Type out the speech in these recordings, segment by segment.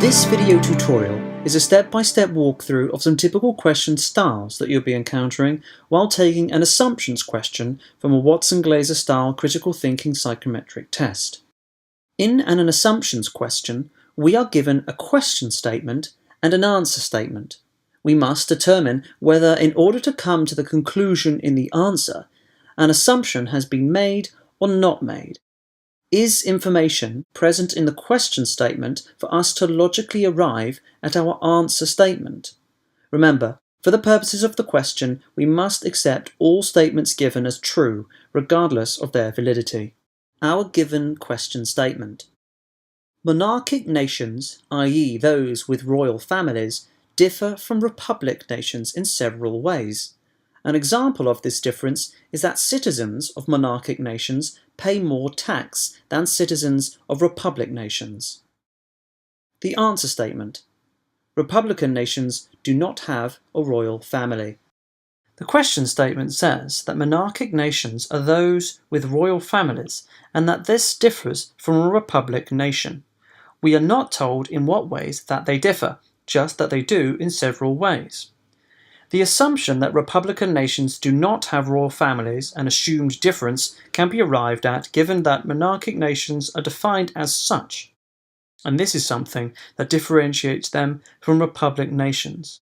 This video tutorial is a step-by-step walkthrough of some typical question styles that you'll be encountering while taking an assumptions question from a Watson-Glaser style critical thinking psychometric test. In an assumptions question, we are given a question statement and an answer statement. We must determine whether, in order to come to the conclusion in the answer, an assumption has been made or not made. Is information present in the question statement for us to logically arrive at our answer statement? Remember, for the purposes of the question, we must accept all statements given as true, regardless of their validity. Our given question statement. Monarchic nations, i.e. those with royal families, differ from republic nations in several ways. An example of this difference is that citizens of monarchic nations pay more tax than citizens of republic nations. The answer statement. Republican nations do not have a royal family. The question statement says that monarchic nations are those with royal families and that this differs from a republic nation. We are not told in what ways that they differ, just that they do in several ways. The assumption that Republican nations do not have royal families, an assumed difference, can be arrived at given that monarchic nations are defined as such, and this is something that differentiates them from republic nations.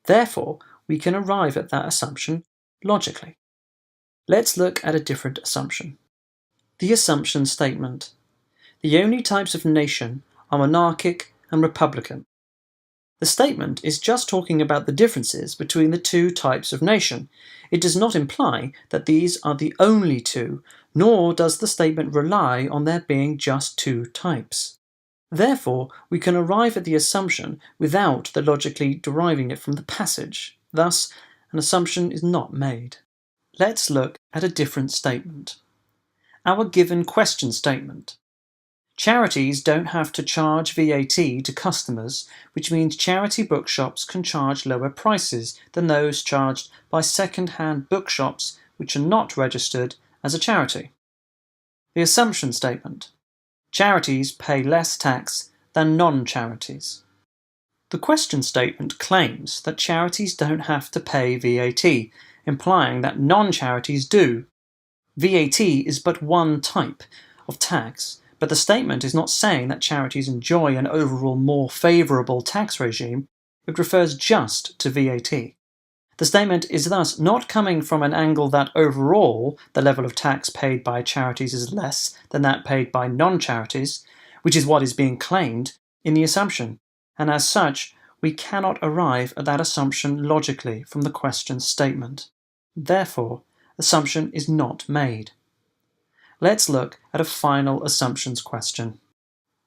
Therefore, we can arrive at that assumption logically. Let's look at a different assumption. The assumption statement. The only types of nation are monarchic and republican. The statement is just talking about the differences between the two types of nation. It does not imply that these are the only two, nor does the statement rely on there being just two types. Therefore, we can arrive at the assumption without the logically deriving it from the passage. Thus, an assumption is not made. Let's look at a different statement. Our given question statement. Charities don't have to charge VAT to customers, which means charity bookshops can charge lower prices than those charged by second-hand bookshops which are not registered as a charity. The assumption statement. Charities pay less tax than non-charities. The question statement claims that charities don't have to pay VAT, implying that non-charities do. VAT is but one type of tax, but the statement is not saying that charities enjoy an overall more favourable tax regime. It refers just to VAT. The statement is thus not coming from an angle that overall the level of tax paid by charities is less than that paid by non-charities, which is what is being claimed in the assumption, and as such, we cannot arrive at that assumption logically from the question statement. Therefore, assumption is not made. Let's look at a final assumptions question.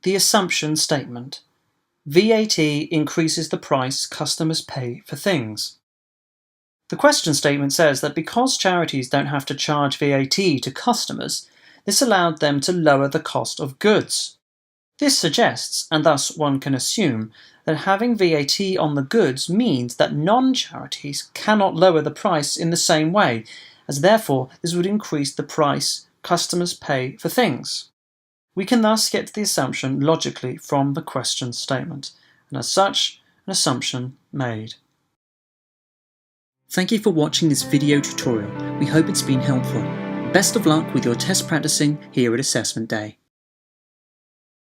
The assumption statement. VAT increases the price customers pay for things. The question statement says that because charities don't have to charge VAT to customers, this allowed them to lower the cost of goods. This suggests, and thus one can assume, that having VAT on the goods means that non-charities cannot lower the price in the same way, as therefore this would increase the price customers pay for things. We can thus get to the assumption logically from the question statement, and as such, an assumption made. Thank you for watching this video tutorial. We hope it's been helpful. Best of luck with your test practicing here at Assessment Day.